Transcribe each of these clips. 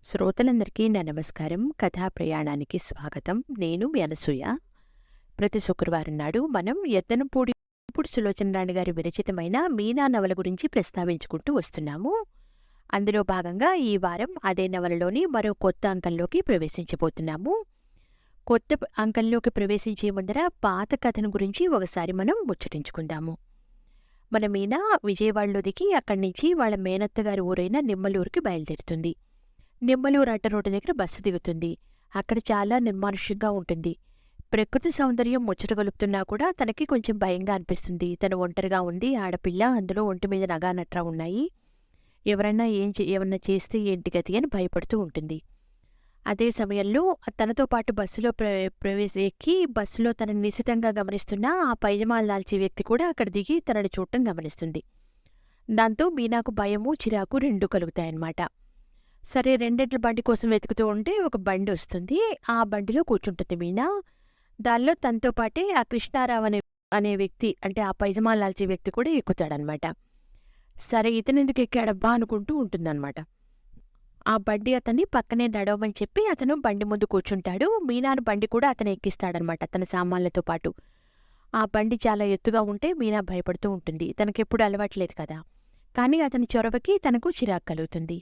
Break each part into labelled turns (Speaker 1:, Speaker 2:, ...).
Speaker 1: శ్రోతలందరికీ నా నమస్కారం. కథా ప్రయాణానికి స్వాగతం. నేను మీ అనసూయ. ప్రతి శుక్రవారం నాడు మనం ఎత్తనపూడి సులోచన రాణి గారి విరచితమైన మీనా నవల గురించి ప్రస్తావించుకుంటూ వస్తున్నాము. అందులో భాగంగా ఈ వారం అదే నవలలోని మరో కొత్త అంకంలోకి ప్రవేశించబోతున్నాము. అంకంలోకి ప్రవేశించే ముందర పాత కథను గురించి ఒకసారి మనం ముచ్చటించుకుందాము. మన మీనా విజయవాడలో దిగి అక్కడి నుంచి వాళ్ళ మేనత్తగారి ఊరైన నిమ్మలూరుకి బయలుదేరుతుంది. నిమ్మలూరు అడ్డ రోడ్డు దగ్గర బస్సు దిగుతుంది. అక్కడ చాలా నిర్మానుష్యంగా ఉంటుంది. ప్రకృతి సౌందర్యం ముచ్చటగొలుపుతున్నా కూడా తనకి కొంచెం భయంగా అనిపిస్తుంది. తను ఒంటరిగా ఉంది, ఆడపిల్ల, అందులో ఒంటి మీద నగా నట్రా ఉన్నాయి. ఎవరన్నా ఏమన్నా చేస్తే ఏంటి గతి అని భయపడుతూ ఉంటుంది. అదే సమయంలో తనతో పాటు బస్సులో ఎక్కి బస్సులో తనని నిశితంగా గమనిస్తున్న ఆ పైజమాలు దాల్చే వ్యక్తి కూడా అక్కడ దిగి తనని చూడటం గమనిస్తుంది. దాంతో మీనాకు భయము, చిరాకు రెండూ కలుగుతాయన్నమాట. సరే, రెండెడ్ల బండి కోసం వెతుకుతూ ఉంటే ఒక బండి వస్తుంది. ఆ బండిలో కూర్చుంటుంది మీనా. దానిలో తనతో పాటే ఆ కృష్ణారావు అనే వ్యక్తి, అంటే ఆ పైజమాలు లాల్చే వ్యక్తి కూడా ఎక్కుతాడనమాట. సరే, ఇతనెందుకు ఎక్కాడబ్బా అనుకుంటూ ఉంటుందన్నమాట. ఆ బండి అతన్ని పక్కనే నడవమని చెప్పి అతను బండి ముందు కూర్చుంటాడు. మీనాను బండి కూడా అతను ఎక్కిస్తాడనమాట తన సామాన్లతో పాటు. ఆ బండి చాలా ఎత్తుగా ఉంటే మీనా భయపడుతూ ఉంటుంది. తనకెప్పుడు అలవాట్లేదు కదా. కానీ అతని చొరవకి తనకు చిరాకు కలుగుతుంది.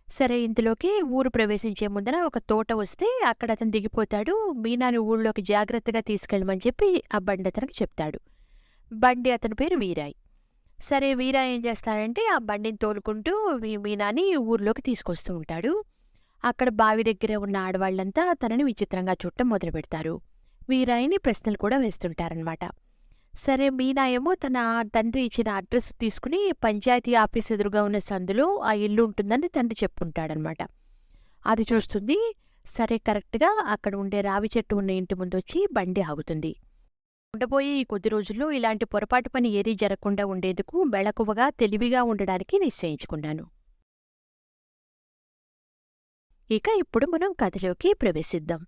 Speaker 1: సరే, ఇంతలోకి ఊరు ప్రవేశించే ముందర ఒక తోట వస్తే అక్కడ అతను దిగిపోతాడు. మీనాని ఊళ్ళోకి జాగ్రత్తగా తీసుకెళ్ళమని చెప్పి ఆ బండి అతనికి చెప్తాడు. బండి అతని పేరు వీరాయ్. సరే, వీరాయ్ ఏం చేస్తాడంటే ఆ బండిని తోలుకుంటూ మీనాని ఊర్లోకి తీసుకొస్తూ ఉంటాడు. అక్కడ బావి దగ్గర ఉన్న ఆడవాళ్లంతా తనని విచిత్రంగా చూడటం మొదలు పెడతారు. వీరాయిని ప్రశ్నలు కూడా వేస్తుంటారనమాట. సరే, మీనా ఏమో తన తండ్రి ఇచ్చిన అడ్రస్ తీసుకుని పంచాయతీ ఆఫీస్ ఎదురుగా ఉన్న సందులో ఆ ఇల్లు ఉంటుందని తండ్రి చెప్పుంటాడనమాట. అది చూస్తుంది. సరే, కరెక్ట్గా అక్కడ ఉండే రావి చెట్టు ఉన్న ఇంటి ముందొచ్చి బండి ఆగుతుంది. ఉండబోయే ఈ కొద్ది రోజుల్లో ఇలాంటి పొరపాటు పని ఏదీ జరగకుండా ఉండేందుకు మెళకువగా తెలివిగా ఉండడానికి నిశ్చయించుకున్నాను. ఇక ఇప్పుడు మనం కథలోకి ప్రవేశిద్దాం.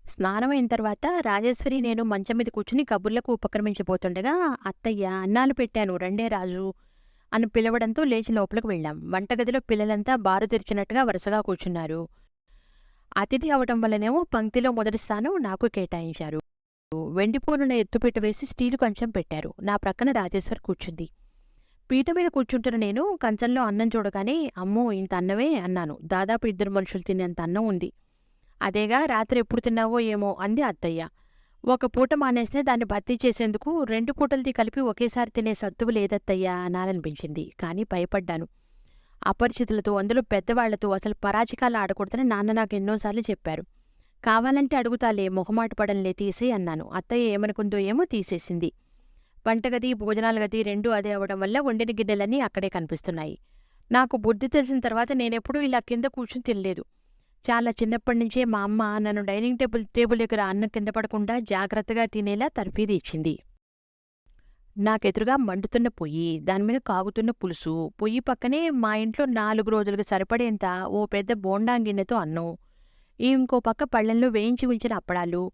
Speaker 1: స్నానమైన తర్వాత రాజేశ్వరి నేను మంచం మీద కూర్చుని కబుర్లకు ఉపక్రమించిపోతుండగా అత్తయ్య అన్నాలు పెట్టాను రండే రాజు అని పిలవడంతో లేచి లోపలికి వెళ్ళాం. వంటగదిలో పిల్లలంతా బారు తెరిచినట్టుగా వరుసగా కూర్చున్నారు. అతిథి అవటం వల్లనేమో పంక్తిలో మొదటి స్థానం నాకు కేటాయించారు. వెండిపూలున ఎత్తుపీట వేసి స్టీలు కంచం పెట్టారు. నా ప్రక్కన రాజేశ్వరి కూర్చుంది. పీట మీద కూర్చుంటున్న నేను కంచంలో అన్నం చూడగానే అమ్మో ఇంత అన్నమే అన్నాను. దాదాపు 2 మనుషులు తినేంత అన్నం ఉంది. అదేగా రాత్రి ఎప్పుడు తిన్నావో ఏమో అంది అత్తయ్య. ఒక పూట మానేస్తే దాన్ని భర్తీ చేసేందుకు 2 పూటలది కలిపి ఒకేసారి తినే సత్తువు లేదత్తయ్యా అనాలనిపించింది. కానీ భయపడ్డాను. అపరిచితులతో, అందులో పెద్దవాళ్లతో అసలు పరాచికాలు ఆడకూడదని నాన్న నాకు ఎన్నోసార్లు చెప్పారు. కావాలంటే అడుగుతాలే, మొహమాట పడంలే, తీసే అన్నాను. అత్తయ్య ఏమనుకుందో ఏమో తీసేసింది. వంటగది, భోజనాల గది రెండూ అదే అవడం వల్ల వండిన గిన్నెలన్నీ అక్కడే కనిపిస్తున్నాయి. నాకు బుద్ధి తెలిసిన తర్వాత నేనెప్పుడూ ఇలా కింద కూర్చుని తినలేదు. చాలా చిన్నప్పటి నుంచే మా అమ్మ నన్ను డైనింగ్ టేబుల్ దగ్గర అన్నం కింద పడకుండా జాగ్రత్తగా తినేలా తర్ఫీదు ఇచ్చింది. నాకెదురుగా మండుతున్న పొయ్యి, దానిమీద కాగుతున్న పులుసు, పొయ్యి పక్కనే మా ఇంట్లో 4 రోజులకు సరిపడేంత ఓ పెద్ద బోండా గిన్నెతో అన్నం, ఇంకో పక్క పళ్ళెంలో వేయించి ఉంచిన అప్పడాలు,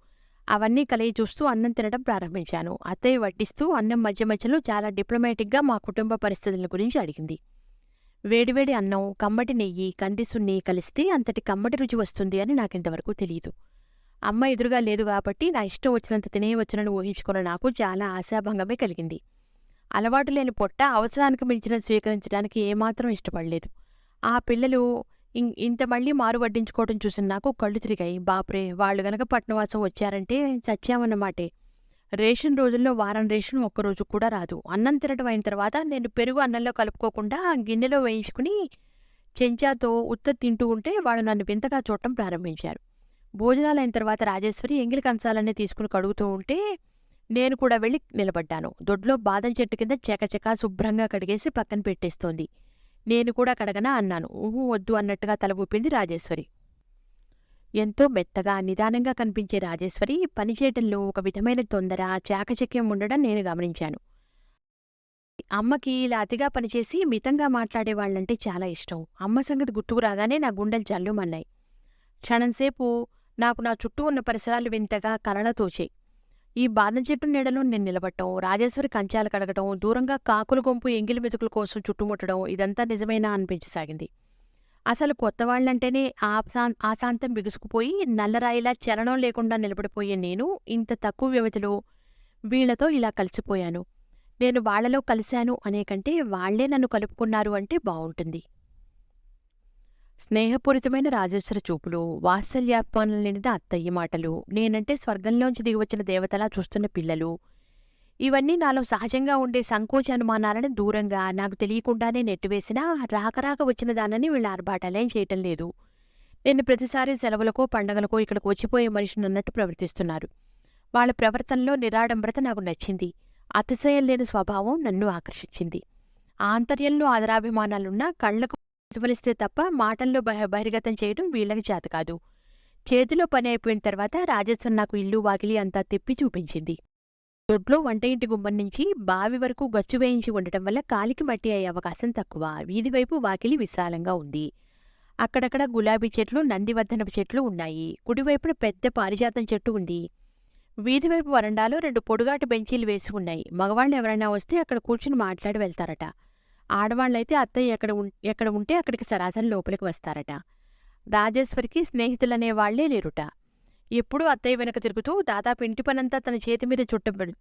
Speaker 1: అవన్నీ కలిగి చూస్తూ అన్నం తినడం ప్రారంభించాను. అత్తయ్య వడ్డిస్తూ అన్నం మధ్య మధ్యలో చాలా డిప్లొమాటిక్గా మా కుటుంబ పరిస్థితుల గురించి అడిగింది. వేడివేడి అన్నం, కమ్మటి నెయ్యి, కందిసున్ని కలిస్తే అంతటి కమ్మటి రుచి వస్తుంది అని నాకింతవరకు తెలియదు. అమ్మ ఎదురుగా లేదు కాబట్టి నా ఇష్టం వచ్చినంత తినేయవచ్చునని ఊహించుకున్న నాకు చాలా ఆశాభంగమే కలిగింది. అలవాటు లేని పొట్ట అవసరానికి మించిన స్వీకరించడానికి ఏమాత్రం ఇష్టపడలేదు. ఆ పిల్లలు ఇంత మళ్ళీ మారు వడ్డించుకోవడం చూసిన నాకు కళ్ళు తిరిగాయి. బాప్రే, వాళ్ళు గనక పట్నవాసం వచ్చారంటే చచ్చామన్నమాటే. రేషన్ రోజుల్లో వారం రేషన్ ఒక్కరోజు కూడా రాదు. అన్నం తినటం అయిన తర్వాత నేను పెరుగు అన్నంలో కలుపుకోకుండా గిన్నెలో వేయించుకుని చెంచాతో ఉత్త తింటూ ఉంటే వాళ్ళు నన్ను వింతగా చూడటం ప్రారంభించారు. భోజనాలైన తర్వాత రాజేశ్వరి ఎంగిలి కంచాలన్నీ తీసుకుని కడుగుతూ ఉంటే నేను కూడా వెళ్ళి నిలబడ్డాను. దొడ్లో బాదం చెట్టు కింద చకచకా శుభ్రంగా కడిగేసి పక్కన పెట్టేస్తోంది. నేను కూడా కడగనా అన్నాను. ఊహు వద్దు అన్నట్టుగా తల ఊపింది రాజేశ్వరి. ఎంతో మెత్తగా, నిదానంగా కనిపించే రాజేశ్వరి పనిచేయటంలో ఒక విధమైన తొందర, చాకచక్యం ఉండడం నేను గమనించాను. అమ్మకి ఇలా అతిగా పనిచేసి మితంగా మాట్లాడేవాళ్లంటే చాలా ఇష్టం. అమ్మ సంగతి గుర్తుకు రాగానే నా గుండెలు జల్లుమన్నాయి. క్షణంసేపు నాకు నా చుట్టూ ఉన్న పరిసరాలు వింతగా కలల తోచాయి. ఈ బాదం చెట్టు నీడలో నేను నిలబడటం, రాజేశ్వరి కంచాలు కడగటం, దూరంగా కాకుల గుంపు ఎంగిలి మెతుకుల కోసం చుట్టుముట్టడం ఇదంతా నిజమేనా అనిపించసాగింది. అసలు కొత్తవాళ్లంటేనే ఆశాంతం బిగుసుకుపోయి నల్లరాయిలా చలనం లేకుండా నిలబడిపోయే నేను ఇంత తక్కువ వ్యవధిలో వీళ్లతో ఇలా కలిసిపోయాను. నేను వాళ్లలో కలిశాను అనే కంటే వాళ్లే నన్ను కలుపుకున్నారు అంటే బావుంటుంది. స్నేహపూరితమైన రాజేశ్వర చూపులు, వాత్సల్యార్పణలు నిండిన అత్తయ్య మాటలు, నేనంటే స్వర్గంలోంచి దిగివచ్చిన దేవతలా చూస్తున్న పిల్లలు, ఇవన్నీ నాలో సహజంగా ఉండే సంకోచ అనుమానాలను దూరంగా నాకు తెలియకుండానే నెట్టివేసినా రాకరాక వచ్చిన దానని వీళ్ళ ఆర్భాటాలేం చేయటం లేదు. నేను ప్రతిసారి సెలవులకో పండగలకో ఇక్కడికి వచ్చిపోయే మనిషిని అన్నట్టు ప్రవర్తిస్తున్నారు. వాళ్ళ ప్రవర్తనలో నిరాడంబరత నాకు నచ్చింది. అతిశయం లేని స్వభావం నన్ను ఆకర్షించింది. ఆంతర్యంలో ఆదరాభిమానాలున్నా కళ్లకు ప్రతిఫలిస్తే తప్ప మాటల్లో బహిర్గతం చేయడం వీళ్ళకి చేతకాదు. చేతిలో పని అయిపోయిన తర్వాత రాజేశ్వర్ నాకు ఇల్లు వాకిలి అంతా తిప్పి చూపించింది. దొడ్లో వంట ఇంటి గుమ్మం నుంచి బావి వరకు గచ్చు వేయించి ఉండటం వల్ల కాలికి మట్టి అయ్యే అవకాశం తక్కువ. వీధివైపు వాకిలి విశాలంగా ఉంది. అక్కడక్కడ గులాబీ చెట్లు, నందివర్ధనపు చెట్లు ఉన్నాయి. కుడివైపున పెద్ద పారిజాతం చెట్టు ఉంది. వీధివైపు వరండాలో 2 పొడుగాటి బెంచీలు వేసి ఉన్నాయి. మగవాళ్ళు ఎవరైనా వస్తే అక్కడ కూర్చుని మాట్లాడి వెళ్తారట. ఆడవాళ్లైతే అత్తయ్య ఎక్కడ ఉంటే అక్కడికి సరాసరి లోపలికి వస్తారట. రాజేశ్వరికి స్నేహితులనే వాళ్లే లేరుట. ఎప్పుడూ అత్తయ్య వెనక తిరుగుతూ దాదాపు ఇంటి పనంతా తన చేతి మీద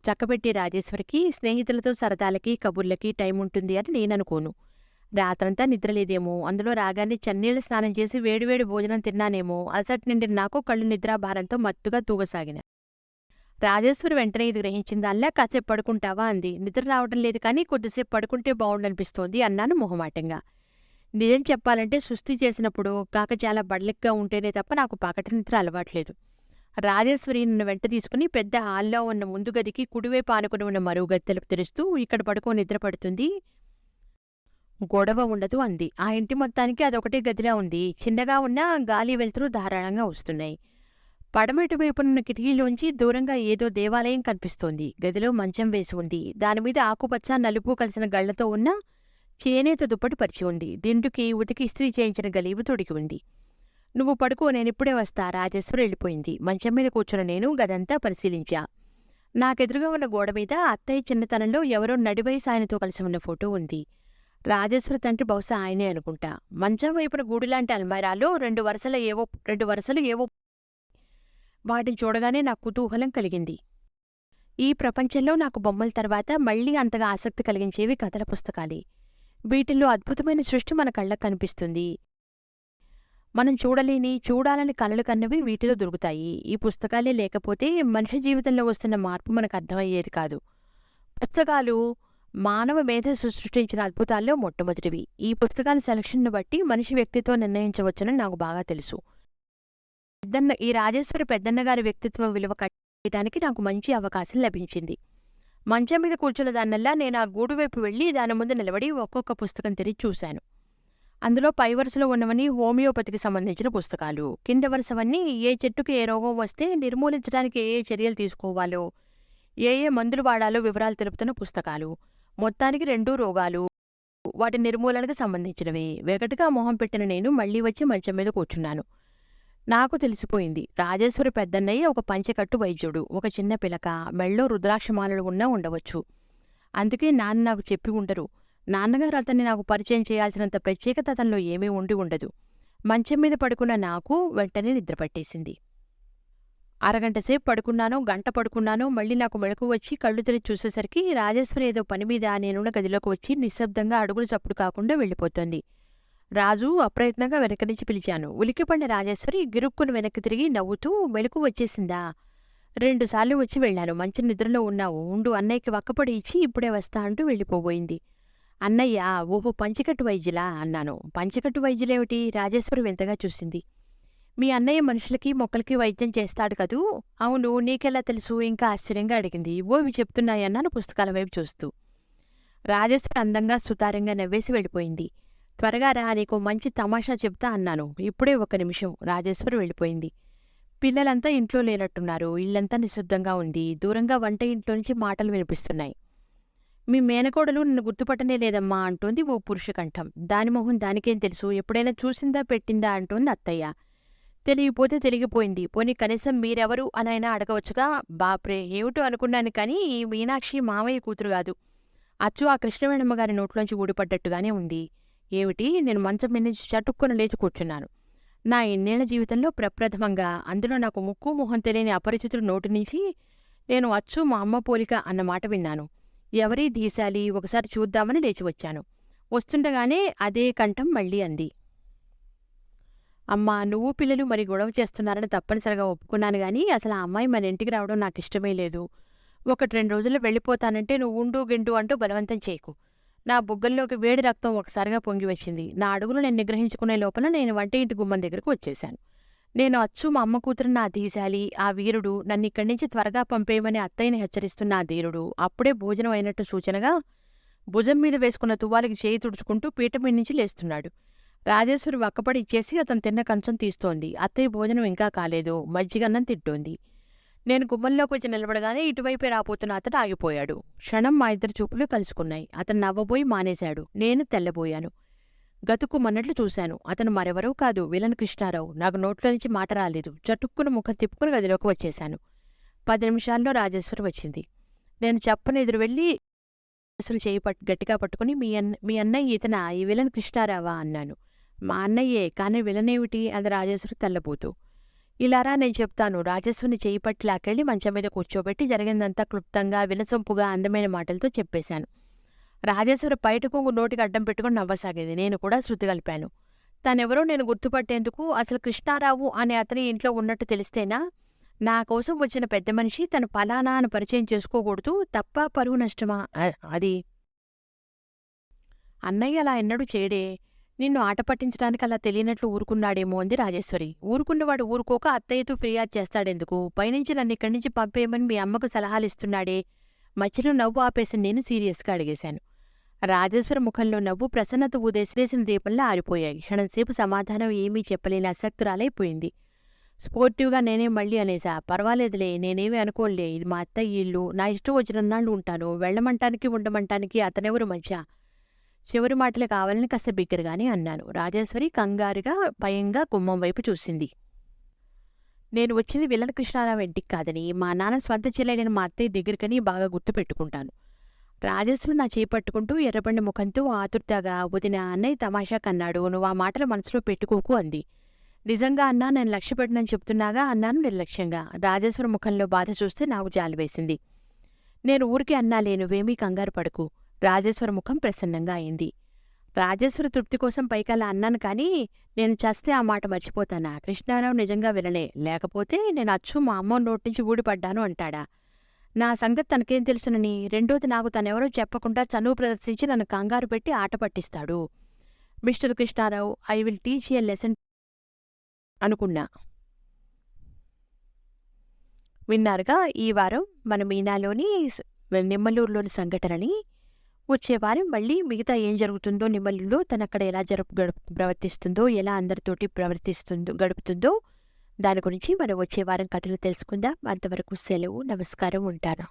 Speaker 1: చక్కబెట్టే రాజేశ్వరికి స్నేహితులతో సరదాలకి కబుర్లకి టైం ఉంటుంది అని నేననుకోను. రాత్రంతా నిద్రలేదేమో, అందులో రాగానే చన్నీళ్ల స్నానం చేసి వేడివేడి భోజనం తిన్నానేమో, అలసటి నిండిన నాకు కళ్ళు నిద్రాభారంతో మత్తుగా తూగసాగిన. రాజేశ్వరి వెంటనే ఇది గ్రహించిందల్లా కాసేపు పడుకుంటావా అంది. నిద్ర రావడం లేదు కానీ కొద్దిసేపు పడుకుంటే బావుండనిపిస్తోంది అన్నాను మొహమాటంగా. నిజం చెప్పాలంటే సుస్థి చేసినప్పుడు కాక చాలా బడలిగ్గా ఉంటేనే తప్ప నాకు పగటి నిద్ర అలవాట్లేదు. రాజేశ్వరి నన్ను వెంట తీసుకుని పెద్ద హాల్లో ఉన్న ముందు గదికి కుడివైపు ఆనుకుని ఉన్న మరుగు గది తలుపు తెరుస్తూ ఇక్కడ పడుకో నిద్ర పడుతుంది, గొడవ ఉండదు అంది. ఆ ఇంటి మొత్తానికి అదొకటే గదిలా ఉంది. చిన్నగా ఉన్న గాలి వెలుతురు ధారాళంగా వస్తున్నాయి. పడమటి వైపునున్న కిటికీలోంచి దూరంగా ఏదో దేవాలయం కనిపిస్తోంది. గదిలో మంచం వేసి ఉంది. దానిమీద ఆకుపచ్చ నలుపు కలిసిన గళ్లతో ఉన్న చేనేత దుప్పటి పరిచి ఉంది. దిండుకి ఉతికి ఇస్త్రీ చేయించిన గలీబు తొడిగి ఉంది. నువ్వు పడుకో, నేనిప్పుడే వస్తా. రాజేశ్వరి వెళ్ళిపోయింది. మంచం మీద కూర్చున్న నేను గదంతా పరిశీలించా. నాకెదురుగా ఉన్న గోడమీద అత్తయ్య చిన్నతనంలో ఎవరో నడివయసు ఆయనతో కలిసి ఉన్న ఫోటో ఉంది. రాజేశ్వరి తండ్రి బహుశా ఆయనే అనుకుంటా. మంచం వైపున గూడులాంటి అల్మారాలో 2 వరుసలు ఏవో వాటిని చూడగానే నాకు కుతూహలం కలిగింది. ఈ ప్రపంచంలో నాకు బొమ్మల తర్వాత మళ్లీ అంతగా ఆసక్తి కలిగించేవి కథల పుస్తకాలే. వీటిల్లో అద్భుతమైన సృష్టి మన కళ్ళకు కనిపిస్తుంది. మనం చూడాలని కలలు కన్నవి వీటిలో దొరుకుతాయి. ఈ పుస్తకాలే లేకపోతే మనిషి జీవితంలో వస్తున్న మార్పు మనకు అర్థమయ్యేది కాదు. పుస్తకాలు మానవ మేధస్సు సృష్టించిన అద్భుతాల్లో మొట్టమొదటివి. ఈ పుస్తకాల సెలక్షన్ను బట్టి మనిషి వ్యక్తిత్వం నిర్ణయించవచ్చని నాకు బాగా తెలుసు. ఈ రాజేశ్వరి పెద్దన్నగారి వ్యక్తిత్వం విలువ కట్టడానికి నాకు మంచి అవకాశం లభించింది. మంచం మీద కూర్చున్న దాన్నల్లా నేను ఆ గూడు వైపు వెళ్లి దాని ముందు నిలబడి ఒక్కొక్క పుస్తకం తెరిచి చూశాను. అందులో పై వరుసలో ఉన్నవన్నీ హోమియోపతికి సంబంధించిన పుస్తకాలు. కింద వరుసవన్నీ ఏ చెట్టుకి ఏ రోగం వస్తే నిర్మూలించడానికి ఏ చర్యలు తీసుకోవాలో, ఏ మందులు వాడాలో వివరాలు తెలుపుతున్న పుస్తకాలు. మొత్తానికి 2 రోగాలు, వాటి నిర్మూలనకు సంబంధించినవి. వెగటుగా మొహం పెట్టిన నేను మళ్లీ వచ్చి మంచం మీద కూర్చున్నాను. నాకు తెలిసిపోయింది. రాజేశ్వరి పెద్దన్నయ్య ఒక పంచెకట్టు వైద్యుడు, ఒక చిన్న పిలక, మెళ్ళో రుద్రాక్షమాలలు ఉన్నా ఉండవచ్చు. అందుకే నాన్న నాకు చెప్పి ఉండరు. నాన్నగారు అతన్ని నాకు పరిచయం చేయాల్సినంత ప్రత్యేకత అతనిలో ఏమీ ఉండదు. మంచం మీద పడుకున్న నాకు వెంటనే నిద్రపట్టేసింది. అరగంటసేపు పడుకున్నానో, గంట పడుకున్నానో మళ్ళీ నాకు మెళకువ వచ్చి కళ్ళు తెరిచి చూసేసరికి రాజేశ్వరి ఏదో పనిమీద నేనున్న గదిలోకి వచ్చి నిశ్శబ్దంగా అడుగులు చప్పుడు కాకుండా వెళ్ళిపోతోంది. రాజు అప్రయత్నంగా వెనక నుంచి పిలిచాను. ఉలిక్కిపడిన రాజేశ్వరి గిరుక్కును వెనక్కి తిరిగి నవ్వుతూ మెళకువ వచ్చేసిందా? 2 సార్లు వచ్చి వెళ్ళాను. మంచి నిద్రలో ఉన్నావు, ఉండు అన్నయ్యకి వక్కపొడి ఇచ్చి ఇప్పుడే వస్తా అంటూ వెళ్ళిపోబోయింది. అన్నయ్య ఓహో పంచెకట్టు వైద్యులా అన్నాను. పంచెకట్టు వైద్యులేమిటి? రాజేశ్వరి వింతగా చూసింది. మీ అన్నయ్య మనుషులకి మొక్కలకి వైద్యం చేస్తాడు కదూ? అవును, నీకెలా తెలుసు? ఇంకా ఆశ్చర్యంగా అడిగింది. ఇవి చెప్తున్నాయన్నాను పుస్తకాల వైపు చూస్తూ. రాజేశ్వరి అందంగా సుతారంగా నవ్వేసి వెళ్ళిపోయింది. త్వరగా రా, నీకు మంచి తమాషా చెప్తా అన్నాను. ఇప్పుడే 1 నిమిషం. రాజేశ్వరి వెళ్ళిపోయింది. పిల్లలంతా ఇంట్లో లేనట్టున్నారు. ఇల్లంతా నిశ్శబ్దంగా ఉంది. దూరంగా వంట ఇంట్లోంచి మాటలు వినిపిస్తున్నాయి. మీ మేనకోడలు నన్ను గుర్తుపట్టనే లేదమ్మా అంటోంది ఓ పురుష కంఠం. దాని మొహం దానికేం తెలుసు? ఎప్పుడైనా చూసిందా పెట్టిందా అంటోంది అత్తయ్య. తెలియపోతే తెలిగిపోయింది. పోనీ కనీసం మీరెవరు అనైనా అడగవచ్చుగా. బాప్రే! ఏమిటో అనుకున్నాను కానీ, ఈ మీనాక్షి మామయ్య కూతురు గాదు. అచ్చు ఆ కృష్ణవేణమ్మ గారి నోట్లోంచి ఊడిపడ్డట్టుగానే ఉంది. ఏమిటి? నేను మంచం మీద నుంచి చటుక్కున లేచి కూర్చున్నాను. నా ఇన్నేళ్ల జీవితంలో ప్రప్రథమంగా, అందులో నాకు ముక్కు మొహం తెలియని అపరిచితుడి నోటి నుంచి నేను అచ్చు మా అమ్మ పోలిక అన్న మాట విన్నాను. ఎవరీ దీశాలి, ఒకసారి చూద్దామని లేచి వచ్చాను. వస్తుండగానే అదే కంఠం మళ్ళీ అంది. అమ్మా, నువ్వు పిల్లలు మరి గొడవ చేస్తున్నారని తప్పనిసరిగా ఒప్పుకున్నాను గాని, అసలు ఆ అమ్మాయి మన ఇంటికి రావడం నాకిష్టమే లేదు. 1-2 రోజుల్లో వెళ్ళిపోతానంటే నువ్వు ఉండు గిండు అంటూ బలవంతం చేయకు. నా బుగ్గల్లోకి వేడి రక్తం ఒకసారిగా పొంగి వచ్చింది. నా అడుగులు నేను నిగ్రహించుకునే లోపల నేను వంట ఇంటి గుమ్మం దగ్గరకు వచ్చేశాను. నేను అచ్చు మా అమ్మ కూతురు నా దీశాలి, ఆ వీరుడు, నన్నిక్కడి నుంచి త్వరగా పంపేయమని అత్తయ్యని హెచ్చరిస్తున్న ఆ ధీరుడు అప్పుడే భోజనం అయినట్టు సూచనగా భుజం మీద వేసుకున్న తువ్వాలికి చేయి తుడుచుకుంటూ పీఠం మీద నుంచి లేస్తున్నాడు. రాజేశ్వరి వక్కపడి ఇచ్చేసి అతను తిన్న కంచం తీస్తోంది. అత్తయ్య భోజనం ఇంకా కాలేదు, మజ్జిగన్నం తింటోంది. నేను గుమ్మంలోకి వచ్చి నిలబడగానే ఇటువైపే రాపోతున్న అతను ఆగిపోయాడు. క్షణం మా ఇద్దరి చూపులు కలుసుకున్నాయి. అతను నవ్వబోయి మానేశాడు. నేను తెల్లబోయాను. గతుక్కుమన్నట్లు చూశాను. అతను మరెవరో కాదు, విలన్ కృష్ణారావు. నాకు నోట్లో నుంచి మాట రాలేదు. చటుక్కున ముఖం తిప్పుకుని గదిలోకి వచ్చేశాను. 10 నిమిషాల్లో రాజేశ్వరి వచ్చింది. నేను చెప్పని ఎదురు వెళ్ళి అసలు చేయి గట్టిగా పట్టుకుని మీ అన్నయ్య ఇతనా, ఈ విలన్ కృష్ణారావా అన్నాను. మా అన్నయ్యే, కానీ విలనేమిటి అంది రాజేశ్వరి తెల్లబోతూ. ఇలారా, నేను చెప్తాను. రాజేశ్వరిని చేయి పట్టి లాకెళ్ళి మంచం మీద కూర్చోబెట్టి జరిగిందంతా క్లుప్తంగా వినసొంపుగా అందమైన మాటలతో చెప్పేశాను. రాజేశ్వరి బయట కొంగు నోటికి అడ్డం పెట్టుకుని నవ్వసాగేది. నేను కూడా శృతి కలిపాను. తనెవరో నేను గుర్తుపట్టేందుకు, అసలు కృష్ణారావు అనే అతని ఇంట్లో ఉన్నట్టు తెలిస్తేనా? నా కోసం వచ్చిన పెద్ద మనిషి తను పలానా అని పరిచయం చేసుకోకూడదు, తప్ప పరువు నష్టమా? అది అన్నయ్య అలా ఎన్నడూ చేయడే. నిన్ను ఆట పట్టించడానికి అలా తెలియనట్లు ఊరుకున్నాడేమో అంది రాజేశ్వరి. ఊరుకున్నవాడు ఊరుకోక అత్తయ్యతో ఫిర్యాదు చేస్తాడెందుకు? పైనుంచి నన్ను ఇక్కడి నుంచి పంపేయమని మీ అమ్మకు సలహాలిస్తున్నాడే. మధ్యలో నవ్వు ఆపేసి నేను సీరియస్గా అడిగేశాను. రాజేశ్వరి ముఖంలో నవ్వు ప్రసన్నత ఊదేసిన దీపంలా ఆరిపోయాయి. క్షణంసేపు సమాధానం ఏమీ చెప్పలేని అసక్తురాలైపోయింది. స్పోర్టివ్గా నేనే మళ్ళీ అనేసా. పర్వాలేదులే, నేనేమీ అనుకోలే. ఇది మా అత్తయ్య ఇల్లు. నా ఇష్టం వచ్చినన్నాళ్ళు ఉంటాను. వెళ్ళమంటానికి ఉండమంటానికి అతనెవరు మధ్య? చివరి మాటలు కావాలని కాస్త బిగ్గరగానే అన్నాను. రాజేశ్వరి కంగారుగా భయంగా గుమ్మం వైపు చూసింది. నేను వచ్చింది విలన్ కృష్ణారావు ఇంటికి కాదని, మా నాన్న స్వంత చెల్లెలైన మా అత్తయ్య దగ్గరికని బాగా గుర్తుపెట్టుకుంటాను. రాజేశ్వరి నా చేపట్టుకుంటూ ఎర్రబండి ముఖంతో ఆతుర్తగా, వదిన, అన్నయ్య తమాషా కన్నాడు, నువ్వు ఆ మాటలు మనసులో పెట్టుకోకు అంది. నిజంగా అన్నా, నేను లక్ష్యపెట్టనని చెప్తున్నాగా అన్నాను నిర్లక్ష్యంగా. రాజేశ్వరి ముఖంలో బాధ చూస్తే నాకు జాలివేసింది. నేను ఊరికే అన్నాలే, నువ్వేమీ కంగారు పడకు. రాజేశ్వరి ముఖం ప్రసన్నంగా అయింది. రాజేశ్వరి తృప్తి కోసం పైకల్లా అన్నాను కానీ, నేను చస్తే ఆ మాట మర్చిపోతానా? కృష్ణారావు నిజంగా వినలే, లేకపోతే నేను అచ్చు మా అమ్మ నోటి నుంచి ఊడిపడ్డాను అంటాడా? నా సంగతి తనకేం తెలుసునని? రెండోది, నాకు తనెవరో చెప్పకుండా చనువు ప్రదర్శించి నన్ను కంగారు పెట్టి ఆట పట్టిస్తాడు. Mister Krishnarao, I will teach a lesson అనుకున్నా. విన్నారుగా ఈ వారం మన మీనాలోని నిమ్మలూరులోని సంఘటనని. వచ్చే వారం మళ్ళీ మిగతా ఏం జరుగుతుందో, నిమ్మలూరులో తనక్కడ ఎలా ప్రవర్తిస్తుందో, ఎలా అందరితోటి గడుపుతుందో దాని గురించి మనం వచ్చే వారం కథలు తెలుసుకుందాం. అంతవరకు సెలవు, నమస్కారం, ఉంటాను.